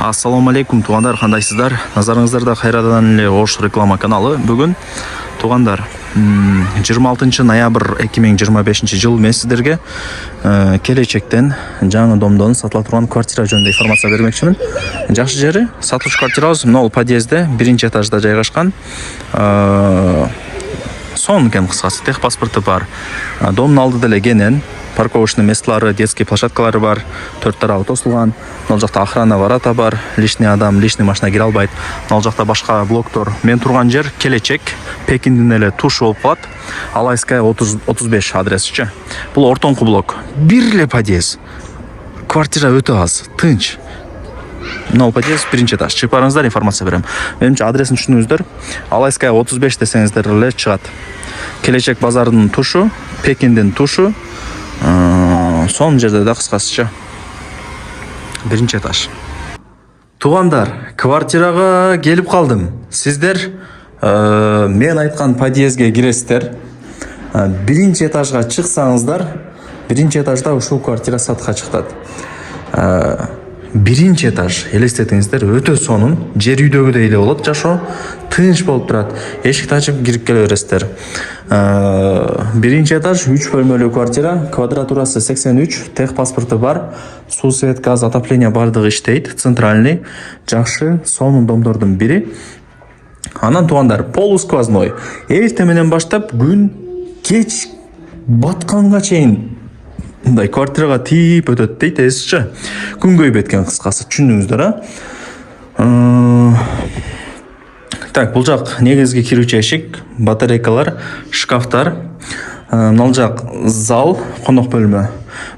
Ассаламу алейкум, туғандар, қандайсыздар? Назарыңыздарда қайрадан эле Ош реклама каналы. Бүгін туғандар 26 ноябрь 2025 жыл мен сіздерге келечектен жаңы домдон сатыла турган квартира жөнүндө информация бермекчимин. Жакшы жери сатылыш квартирабыз мына подъездде 1-этажда жайгашкан. Сон экен кыскасы, техпаспорты бар. Домдун алдыда эле кенен парковочный месталары, детский площадкалары бар, 4 тарабы тосулган. Мына жакта охрана ворота бар, лишний адам, лишний машина кире албайт. Мына жакта башка блоктор. Мен турган жер келечек, Пекиндин эле тушу болуп калат. Алайская 35 адресичи. Бул ортоңку блок. Бир эле подъезд. Квартира өтө аз, тынч. Мына подъезд 1-этаж. Чыгып барыңыздар, информация берем. Менимче адресин түшүнүңүздөр. Алайская 35 десеңиздер эле чыгат. Келечек базарынын тушу, Пекиндин тушу. Сон жерде да кыскасыча 1-этаж. Тугандар, квартирага келип калдым. Сиздер мен айткан подъездге киресиздер. 1-этажга чыксаңыздар, 1-этажда ушул квартира сатка чыктат. 1-этаж, элестетиңиздер, өтө сонун, жер үйдөгүдөй эле болот, жашоо тынч болуп турат. Эшикти ачып кирип келе бересиздер. 1-этаж, 3 бөлмөлүү квартира, квадратурасы 83, техпаспорты бар, суу, свет, газ, отопление бардыгы иштейт, центральный, жакшы, сонун домдордун бири. Анан тугандар, полусквозной. Эртең менен баштап күн кеч батканга чейин мындай квартирага тийип өтөт дейт, эсичи. Күн көйүп кеткен кыскасы, түшүндүңүздөр, Так, бул жак негизги кирүүчү эшик, батарейкалар, шкафтар. Мына жак зал, конок бөлмө.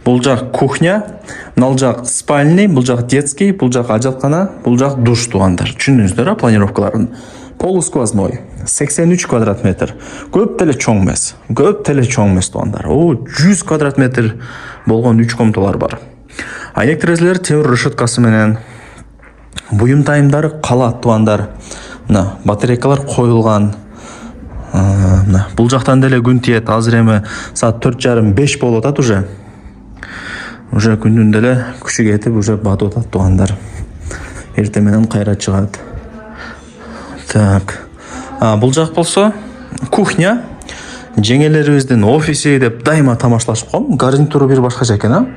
Бул жак кухня, мына жак спальный, бул жак детский, бул жак ажалкана, бул жак душ тугандар. Түшүндүңүздөр, планировкаларын. Полусквозной, 83 квадрат метр. Көп деле чоң эмес. Тугандар. 100 квадрат метр болгон 3 комнаталар бар. Айнек терезелер темир решеткасы менен. Буюм тайымдары калат тугандар. Мына батарейкалар коюлган. Мына бул жактан деле күн тиет. Азыр эми саат 4:30-5 болуп атат уже. Уже күндүн деле күчү кетип, уже батып атат тугандар. Эртең менен кайра чыгат. Так. Бул жак болсо кухня. Жеңелерибиздин офиси деп дайыма тамашлашып коем. Гарнитуру бир башкача экен,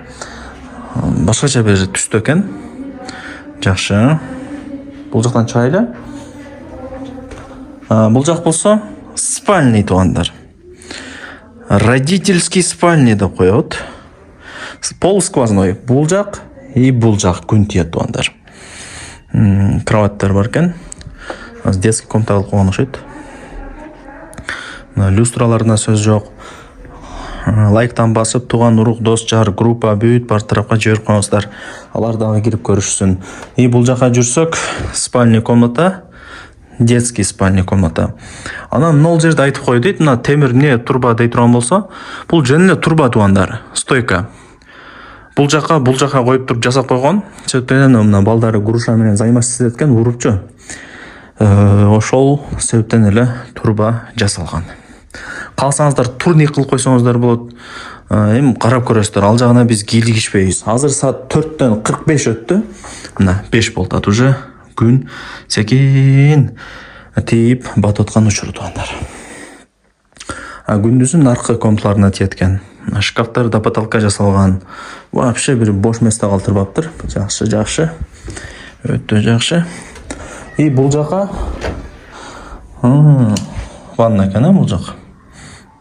Башкача бир түстө экен. Жакшы. Бул жактан чыгайлы. Бул жак болсо спальный тугандар. Родительский спальный деп коет. Полусквозной. Бул жак и бул жак күн тиет тугандар. Кроваттар бар экен. Детский комната кылып койгон окшойт. Люстраларына сөз жок. Лайктан басып, туган урук, дос, жар, группа, бүт бар тарапка жиберип коюңуздар. Алар дагы кирип көрүшсүн. И бул жака жүрсөк, спальный комната, детский спальный комната. Анан нол жерде айтып кой дейт, мына темир эмне турба дей турган болсо, бул жөн эле турба тугандар, стойка. Бул жака коюп туруп жасап койгон. Себептен мына балдары груша менен займашчы эткен урупчу. Ошол себептен эле турба жасалган. Калсаңыздар турник кылып койсоңуздар болот. Эми карап көрөсүздөр, ал жагына биз кийлигишпейбиз. Азыр саат 4:45 өттү. Мына 5 болот уже. Күн секин тийип батып аткан учуру тугандар. Күндүзүн аркы комнаталарына тиеткен. Шкафтар да потолка жасалган. Вообще бир бош место калтырбаптыр. Жакшы. Өтө жакшы. И бул жака ванна экен, бул жак.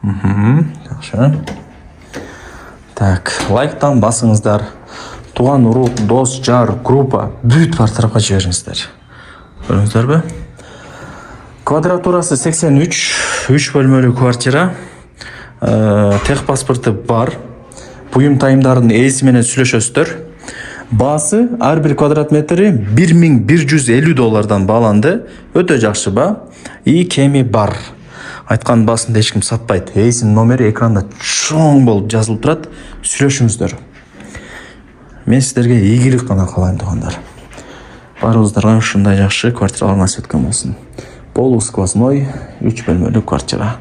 Жакшы. Так, лайктан басыңыздар. Туган урук, дос, жар, группа бүт бар тарапка жибериңиздер. Көрдүңүздөрбү? Квадратурасы 83, 3 бөлмөлүү квартира. Техпаспорты бар. Буюм тайымдардын ээси менен сүйлөшөсүздөр. Баасы ар бир квадрат метри $1150 бааланды. Өтө жакшы ба. И кеми бар. Айткан баасында эч ким сатпайт. Ээсинин номери экранда чоң болуп жазылып турат. Сүйлөшүңүздөр. Мен сиздерге ийгилик гана каалайм тугандар. Баарыңыздарга ушундай жакшы квартиралар насип эткөн болсун. Полусквозной 3 бөлмөлүү квартира.